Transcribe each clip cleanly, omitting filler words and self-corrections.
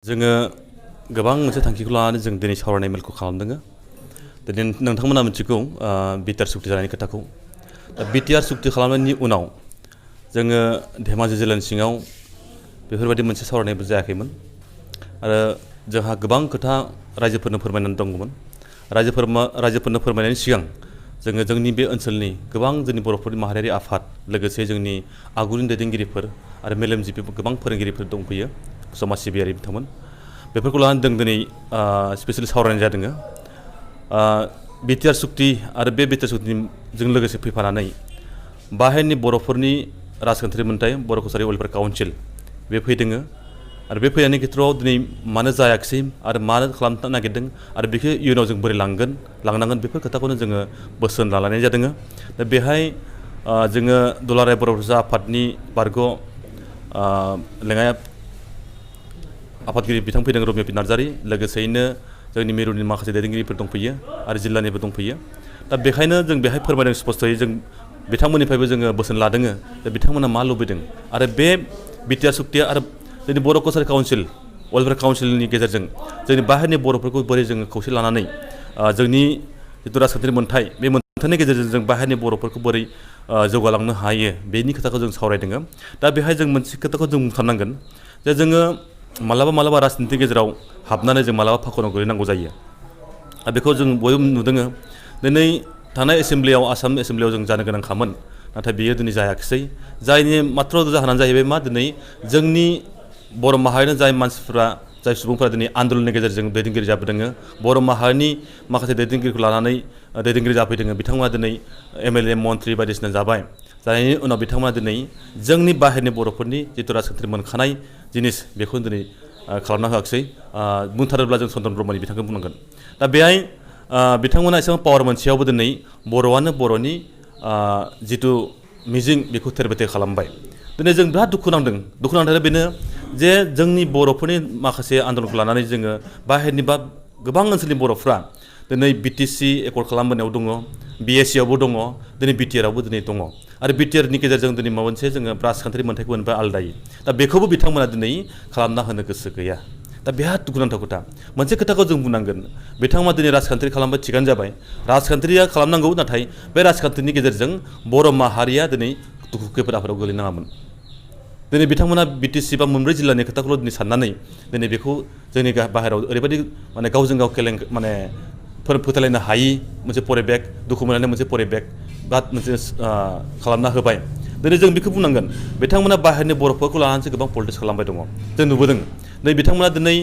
जोङो गोबां मोनसे थांखिखौ लानानै जों दिनै सावरायनाय मेलखौ खालामदों। दिनै नोंथांमोना मिथिगौ बिटिआर सुक्ति जानायनि खोथाखौ। दा बिटिआर सुक्ति खालामनायनि उनाव जोङो धेमाजि जिल्लानि सिङाव बेफोरबायदि मोनसे सावरायनायबो जायाखैमोन आरो जोंहा गोबां खोथा रायजोफोरनो फोरमायनानै दंमोन। रायजोफोरनो फोरमायनायनि सिगां जोङो जोंनि बे ओनसोलनि गोबां जोंनि बर'फोरनि माहारियारि आफाद लोगोसे जोंनि आगुनि दैदेनगिरिफोर आरो मेलेमजिबि गोबां फोरोंगिरिफोर दंफैयो समाज सिबियारि बिथांमोन बेफोरखौ लानानै जों दिनै स्पेसियेलि सावरायनाय जादों। बिटिआर सुक्ति आरो बे बिटिआर सुक्तिजों लोगोसे फैफानानै बाहेरनि बर'फोरनि राजखान्थियारि मोन्थाय बर' कसारि वेलफेयार काउन्सिल बे फैदों आरो बे फैनायनि खेत्रआव दिनै मानो जायाखिसै आरो मानो खालामनो नागिरदों आरो बेखौ इयुनाव जों बोरै लांनांगोन बेफोर खोथाखौनो जोङो बोसोन लालायनाय जादों। दा बेहाय जोङो दुलाराय बर' प्रजा आफादनि बारग' लेङाइ आफादगिरि बिथां फैदों रमिय' नार्जारि लोगोसेयैनो जोंनि मिरुनि माखासे दैदेनगिरिफोर दंफैयो आरो जिल्लानिबो दंफैयो। दा बेखायनो जों बेहाय फोरमायदों स्पस्थ'यै जों बिथांमोननिफ्रायबो जोङो बोसोन लादों जे बिथांमोना मा लुबैदों आरो बे बिटिआर सुक्तिया आरो जोंनि बर' कसारि काउन्सिल वेलफेयार काउन्सिलनि गेजेरजों जोंनि बाहेरनि बर'फोरखौ बोरै जोङो खौसे लानानै जोंनि जिथु राजखान्थियारि मोन्थाय बे मोन्थायनि गेजेरजों जों बाहेरनि बर'फोरखौ बोरै जौगालांनो हायो बेनि खोथाखौ जों सावरायदों। दा बेहाय जों मोनसे खोथाखौ जों बुंथारनांगोन जे जोङो मालाबा राजनितिनि गेजेराव हाबनानै जों मालाबा फाखनाव गोलैनांगौ जायो। बेखौ जों बयबो नुदों। दिनै थानाय एसेम्ब्लियाव आसाम एसेम्ब्लियाव जों जानो गोनां खामोन नाथाय बेयो दिनै जायाखिसै। जायनि मात्र जाहोनानो जाहैबाय मा दिनै जोंनि बर' माहारिनि जाय सुबुंफोरा दिनै आन्दलननि गेजेरजों दैदेनगिरि जाबोदों बर' माहारिनि माखासे दैदेनगिरिखौ लानानै दैदेनगिरि जाफैदों बिथांमोना दिनै एमएलए मन्त्रि बायदिसिना जाबाय। जानायनि उनाव बिथांमोना दिनै जोंनि बाहेरनि बर'फोरनि जिथु राजखान्थि मोनखानाय जिनिस बेखौ दिनै खालामना होआखिसै। बुंथारोब्ला जों चन्द्रन ब्रह्मनि बिथांखौ बुंनांगोन। दा बेहाय बिथांमोना एसेबां पावार मोनसेयावबो दिनै बर'आनो बर'नि जिथु मिजिं बेखौ थेर बेथेर खालामबाय। दिनै जों बिराद दुखु नांदों बेनो जे जोंनि बर'फोरनि माखासे आन्दलनखौ लानानै जोङो बाहेरनि बा गोबां ओनसोलनि बर'फ्रा दिनै बिटिसि एकर्ड खालामबोनायाव दङ, बिएसिआवबो दङ, दिनै बिटिआरआवबो दिनै दङ आरो बिटिआरनि गेजेरजों दिनै माबा मोनसे जोङो राजखान्थियारि मोन्थायखौ मोनबाय आलादायै। दा बेखौबो बिथांमोना दिनै खालामना होनो गोसो गैया। दा बिराद दुखुनांथाव खोथा। मोनसे खोथाखौ जों बुंनांगोन बिथांमोना दिनै राजखान्थि खालामबाय थिगानो जाबाय। राजखान्थिया खालामनांगौ नाथाय बे राजखान्थिनि गेजेरजों बर' माहारिया दिनै दुखु खैफोद आफोदाव गोलैनाङामोन। दिनै बिथांमोना बिटिसि बा मोनब्रै जिल्लानि खोथाखौल' दिनै साननानै दिनै बेखौ जोंनि बाहेरायाव ओरैबायदि गावजों गाव फोथायलायनो हायि मोनसे परिबेक दुखु मोननाय मोनसे परिबेक बा मोनसे खालामना होबाय। दिनै जों बेखौ बुंनांगोन बिथांमोना बाहेरनि बर'फोरखौ लानानैसो गोबां पलिटिक्स खालामबाय दङ। जों नुबोदों नै बिथांमोना दिनै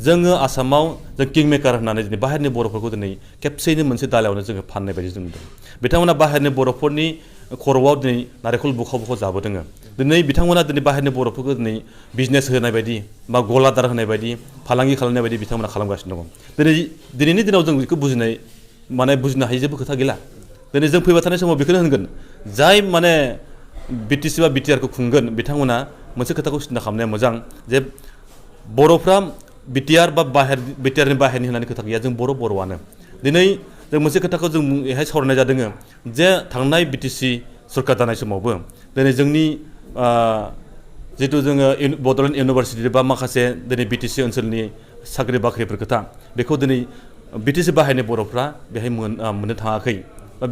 जोङो आसामाव जों किं मेकार होननानै दिनै बाहेरनि बर'फोरखौ दिनै खेबसेयैनो मोनसे दालायावनो जोङो फाननाय बायदि जों नुदों। बिथांमोना बाहेरनि बर'फोरनि खर'आव दिनै नारेंखल बुखाव जाबोदों। दिनै बिथांमोना दिनै बाहेरनि बर'फोरखौ दिनै बिजनेस होनाय बायदि बा गलादार होनाय बायदि फालांगि खालामनाय बायदि बिथांमोना खालामगासिनो दङ। दिनैनि दिनाव जों बेखौ बुजिनो हायै जेबो खोथा गैला। दिनै जों फैबाय थानाय समाव बेखौनो होनगोन जाय बिटिसि बा बिटिआरखौ खुंगोन बिथांमोना मोनसे खोथाखौ सिन्था खालामनाया मोजां जे बर'फ्रा बिटिआर बा बिटिआरनि बाहेरनि होननानै खोथा गैया। जों बर'आनो। दिनै जों मोनसे खोथाखौ जों बेहाय सावरायनाय जादों जे थांनाय बिटिसि सरकार जानाय समावबो दिनै जोंनि जिथु जोङो बड'लेण्ड इउनिभारसिटि बा माखासे दिनै बिटिसि ओनसोलनि साख्रि बाख्रिफोर खोथा बेखौ दिनै बिटिसि बाहेरनि बर'फ्रा बेहाय मोननो थाङाखै।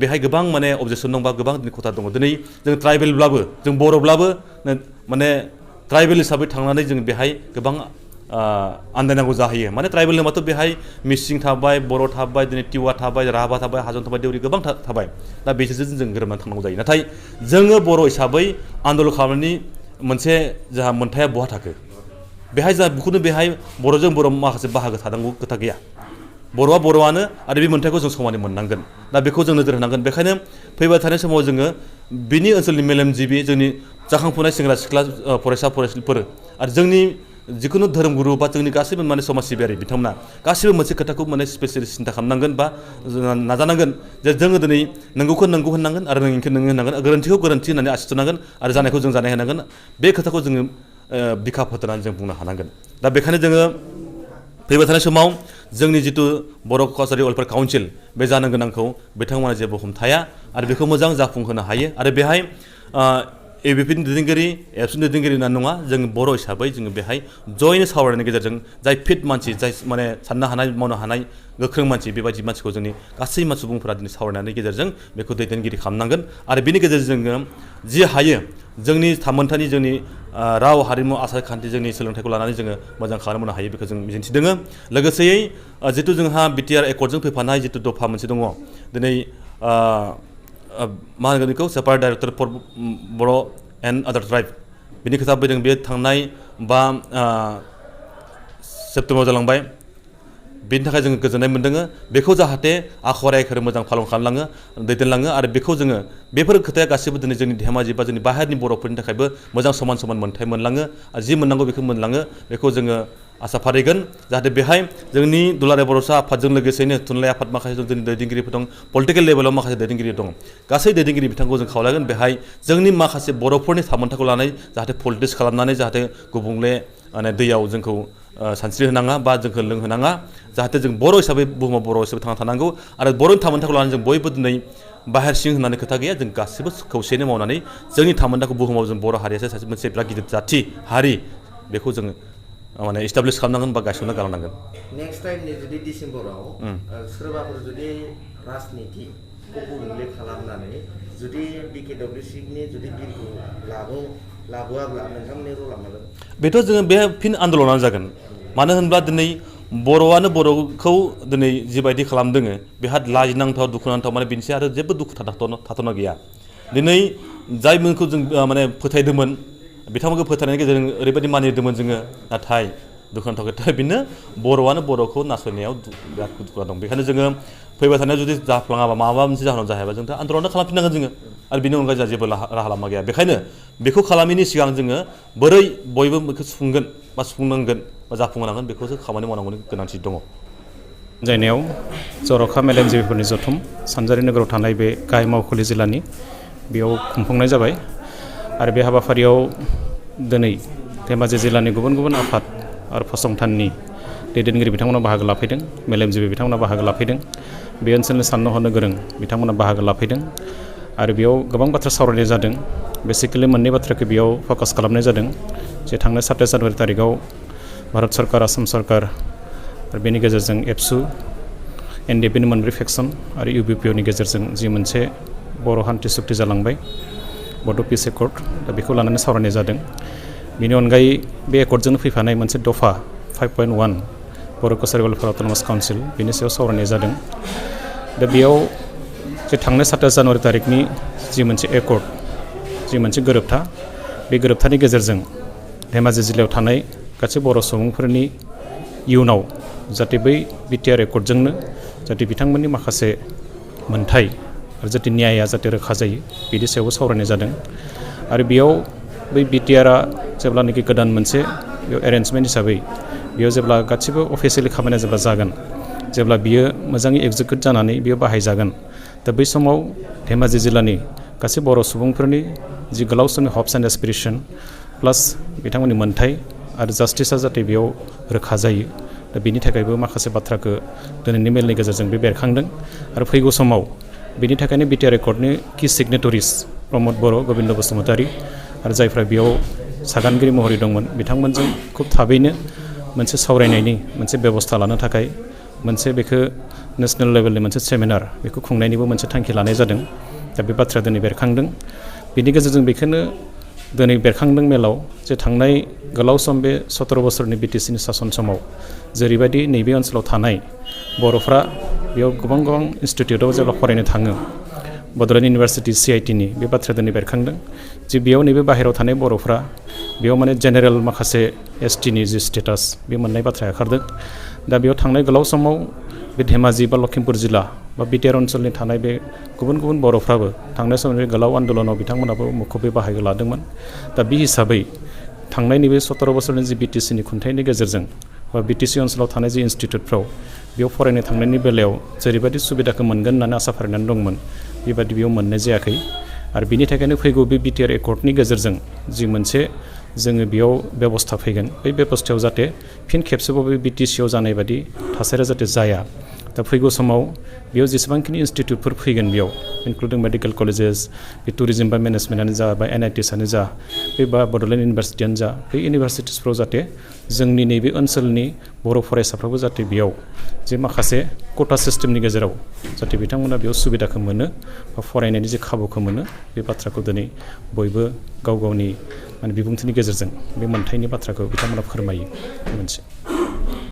बेहाय गोबां अबजेक्सन दं बा गोबां खोथा दङ। दिनै जों ट्राइबेलब्लाबो जों बर'ब्लाबो ट्राइबेल हिसाबै थांनानै जों बेहाय गोबां आन्दायनांगौ जाहैयो। ट्राइबेल होनबाथ' बेहाय मिसिं थाबाय, बर' थाबाय, दिनै टिवा थाबाय, राभा थाबाय, हाजं थाबाय, देउरि गोबां थाबाय। दा बिसोरजों जों गोरोबनानै थांनांगौ जायो। नाथाय जोङो बर' हिसाबै आन्दलन खालामनायनि मोनसे जोंहा मोन्थाया बहा थाखो? बेहाय बर'जों बर' माखासे बाहागो थानांगौ खोथा गैया। बर'आ बर'आनो आरो बे मोन्थायखौ जों समानै मोननांगोन। दा बेखौ जों नोजोर होनांगोन। बेखायनो फैबाय थानाय समाव जोङो बिनि ओनसोलनि मेलेमजिबि जोंनि जाखांफुनाय सेंग्रा सिख्ला फरायसा फरायसुलिफोर आरो जोंनि जिखुनु धोरोमगुरु बा जोंनि गासैबो समाज सिबियारि बिथांमोना गासैबो मोनसे खोथाखौ स्पेसियेलि सिन्था खालामनांगोन बा नाजानांगोन जे जोङो दिनै नंगौखौ नंगौ होननांगोन आरो नङिखौ नङि होननांगोन, गोरोन्थिखौ गोरोन्थि होननानै आसि थुनांगोन आरो जानायखौ जों जानाय होनांगोन। बे खोथाखौ जोङो बिखा फोथारनानै जों बुंनो हानांगोन। दा बेखायनो जोङो फैबाय थानाय समाव जोंनि जिथु बर' कसारि वेलफेयार काउन्सिल बे जानो गोनांखौ बिथांमोना जेबो हमथाया आरो बेखौ मोजां जाफुंहोनो हायो। आरो बेहाय एबिपिनि दैदेनगिरि एबसुनि दैदेनगिरि होनना नङा जों बर' हिसाबै जोङो बेहाय जयैनो सावरायनायनि गेजेरजों जाय फिट मानसि जाय माने साननो हानाय मावनो हानाय गोख्रों मानसि बेबायदि मानसिखौ जोंनि गासै सुबुंफोरा दिनै सावरायनायनि गेजेरजों बेखौ दैदेनगिरि खालामनांगोन आरो बेनि गेजेरजों जोङो जि हायो जोंनि थामोनथानि जोंनि राव हारिमु आसार खान्थि जोंनि सोलोंथाइखौ लानानै जोङो मोजां खालामनो हायो बेखौ जों मिजिंथिदों लोगोसेयै जितु जोंहा बिटिआर एकर्डजों फैफानाय जितु दफा मोनसे दङ दिनै मा होनगोन बेखौ separate director for Bodo' and other tribe बिनि खोथा फैदों बे थांनाय बा सेप्तेम्बराव जालांबाय बेनि थाखाय जोङो गोजोननाय मोनदों बेखौ जाहाथे आखर आखर मोजां फालन खालामलाङो दैदेनलाङो आरो बेखौ जोङो बेफोर खोथाया गासैबो दिनै जोंनि धेमाजि बा जोंनि बाहेरनि बर'फोरनि थाखायबो मोजां समान मोनथाय मोनलाङो आरो जि मोननांगौ बेखौ मोनलाङो बेखौ जोङो आसा फारिगोन जाहाथे बेहाय जोंनि दुलाराय बर'सा आफादजों लोगोसेनो थुनलाइ आफाद माखासे जोंनि दैदेनगिरिफोर दं पलिटिकेल लेभेलाव माखासे दैदेनगिरि दं गासै दैदेनगिरि बिथांखौ जों खावलायगोन बेहाय जोंनि माखासे बर'फोरनि थामोनथाखौ लानानै जाहाथे पलिटिक्स खालामनानै जाहाथे गुबुंले माने दैयाव जोंखौ सानस्रि होनाङा बा जोंखौ लोंहोनाङा जाहाथे जों बर' हिसाबै बुहुमाव बर' हिसाबै थांना थानांगौ आरो बर'नि थामोनथाखौ लानानै जों बयबो दिनै बाहेर सिं होननानै खोथा गैया जों गासिबो खौसेनो मावनानै जोंनि थामोनथाखौ बुहुमाव जों बर' हारियासो सासे मोनसे बिराद गिदिर जाथि हारि बेखौ जोङो माने इस्टाब्लिश खालामनांगोन बा गायसनना गालांनांगोन नेक्स्ट टाइमनि जुदि डिसेम्बराव सोरबाफोर जुदि राजनितिखौ गुबुंले खालामनानै जुदि बिकेडब्लिउसिनि जुदि बिलखौ लाबोआब्ला नोंथांमोननि रला मा जागोन बेथ' जोङो बे फिन आन्दलनानो जागोन मानो होनब्ला दिनै बर'आनो बर'खौ दिनै जिबायदि खालामदों बेहा लाजिनांथाव दुखुनांथाव माने बेनिसै आरो जेबो दुखु थाथ'ना गैया दिनै जाय मोनखौ जों माने फोथायदोंमोन बिथांमोनखौ फोथायनायनि गेजेरजों ओरैबायदि मानिदोंमोन जोङो नाथाय दुखुनांथाव खोथा बेनो बर'आनो बर'खौ नासयनायाव बिराद दुखु दं बेखायनो जोङो फैबाय थानायाव जुदि जाफ्लाङाबा माबा मोनसे जाहोनाव जाहायबा जों आन्दलना खालामफिननांगोन जोङो आरो बिनि अनगायै जोंहा जेबो राहा लामा गैया बेखायनो बेखौ खालामैनि सिगां जोङो बोरै बयबो बेखौ सुफुंगोन बा सुफुंनांगोन बा जाफुंहोनांगोन बेखौसो खामानि मावनांगौनि गोनांथि दङ जायनायाव जर'खा मेलेमजिबिफोरनि जथुम सानजारि नोगोराव थानाय बे गाहाय मावखुलि जिल्लानि बेयाव खुंफुंनाय जाबाय आरो बे हाबाफारियाव दिनै धेमाजि जिल्लानि गुबुन गुबुन आफाद आरो फसंथाननि दैदेनगिरि बिथांमोना बाहागो लाफैदों मेलेमजिबि बिथांमोना बाहागो लाफैदों बे ओनसोलनि साननो हनो गोरों बिथांमोना बाहागो लाफैदों आरो बेयाव गोबां बाथ्रा सावरायनाय जादों बेसिकेलि मोननै बाथ्राखौ बेयाव फकास खालामनाय जादों जे थांनाय 27 जानुवारि तारिखआव भारत सरकार आसाम सरकार आरो बेनि गेजेरजों एबसु एनडिएफबिनि मोनब्रै फेक्सन आरो इउबिपिअनि गेजेरजों जि मोनसे बर' हान्थि सुक्ति जालांबाय बड' पिस एकर्ड दा बेखौ लानानै सावरायनाय जादों बेनि अनगायै बे एकर्डजोंनो फैफानाय मोनसे दफा 5.1 बर' कसारि वेलफेयार अट'नमास काउन्सिल बेनि सायाव सावरायनाय जादों दा बेयाव जे थांनाय 27 जानुवारि तारिखनि जि मोनसे एकर्ड जि मोनसे गोरोबथा बे गोरोबथानि गेजेरजों धेमाजि जिल्लायाव थानाय गासै बर' सुबुंफोरनि इयुनाव जाहाथे बै बिटिआर एकर्डजोंनो जाहाथे बिथांमोननि माखासे मोनथाय आरो जाहाथे न्यायआ जाहाथे रोखा जायो बिनि सायावबो सावरायनाय जादों आरो बेयाव बै बिटिआरआ जेब्लानाखि गोदान मोनसे बेयाव एरेन्जमेन्ट हिसाबै बेयाव जेब्ला गासिबो अफिसियेलि खामानिया जेब्ला जागोन जेब्ला बियो मोजाङै एग्जिकिउट जानानै बियो बाहायजागोन दा बै समाव धेमाजि जिल्लानि गासै बर' सुबुंफोरनि जि गोलाव समनि हप्स एन्ड एसपिरेसन प्लास बिथांमोननि मोनथाय आरो जास्टिसा जाहाथे बेयाव रोखा जायो दा बेनि थाखायबो माखासे बाथ्राखौ दिनैनि मेलनि गेजेरजों बे बेरखांदों आरो फैगौ समाव बेनि थाखायनो बिटिआर एकर्डनि कि सिगनेटरिस प्रमद बर' गबिन्द बसुमतारी आरो जायफ्रा बेयाव सागानगिरि महरै दंमोन बिथांमोनजों खुब थाबैनो मोनसे सावरायनायनि मोनसे बेबस्था लानो थाखाय मोनसे बेखौ नेसनेल लेभेलनि मोनसे सेमिनार बेखौ खुंनायनिबो मोनसे थांखि लानाय जादों दा बे बाथ्राया दिनै बेरखांदों बेनि गेजेरजों बेखौनो दिनै बेरखांदों मेलाव जे थांनाय गोलाव सम बे 17 बोसोरनि बिटिसिनि सासन समाव जेरैबायदि नैबे ओनसोलाव थानाय बर'फ्रा बेयाव गोबां इनस्टिटिउटआव जेब्ला फरायनो थाङो बड'लेण्ड इउनिभार्सिटि CITनि बे बाथ्राया दिनै बेरखांदों जे बेयाव नैबे बाहेरायाव थानाय बर'फ्रा बेयाव माने जेनेरेल माखासे STनि जि स्टेटास बे मोननाय बाथ्राया ओंखारदों दा बेयाव थांनाय गोलाव समाव बे धेमाजि बा लखिमपुर जिल्ला बा बिटिआर ओनसोलनि थानाय बे गुबुन बर'फ्राबो थांनाय समनि गोलाव आन्दलनाव बिथांमोनाबो मुखुबै बाहागो लादोंमोन दा बे हिसाबै थांनाय नैबे 17 बोसोरनि जि बिटिसिनि खुंथायनि गेजेरजों बा बिटिसि ओनसोलाव थानाय जि इनस्टिटिउटफ्राव बेयाव फरायनो थांनायनि बेलायाव जेरैबायदि सुबिदाखौ मोनगोन होननानै आसा फारिनानै दंमोन बेबायदि बेयाव मोननाय जायाखै आरो बिनि थाखायनो फैगौ बे बिटिआर एकर्डनि गेजेरजों जि मोनसे जोङो बेयाव बेबस्था फैगोन बै बेबस्थायाव जाहाथे फिन खेबसेबाव बे बिटिसिआव जानाय बायदि थासारिया जाहाथे जाया दा फैगौ समाव बेयाव जेसेबांखिनि इनस्टिटिउटफोर फैगोन बेयाव इनक्लुडिं मेडिकेल कलेजेस बे टुरिजम बा मेनेजमेन्टआनो जा बा NITSआनो जा बे बा बड'लेण्ड इउनिभारसिटियानो जा बे इउनिभारसिटिसफ्राव जाहाथे जोंनि नैबे ओनसोलनि बर' फरायसाफ्राबो जाहाथे बेयाव जे माखासे कटा सिस्टेमनि गेजेराव जाहाथे बिथांमोना बेयाव सुबिदाखौ मोनो बा फरायनायनि जे खाबुखौ मोनो बे बाथ्राखौ दिनै बयबो गाव गावनि माने बिबुंथिनि गेजेरजों बे मोन्थाइनि बाथ्राखौ बिथांमोना फोरमायो मोनसे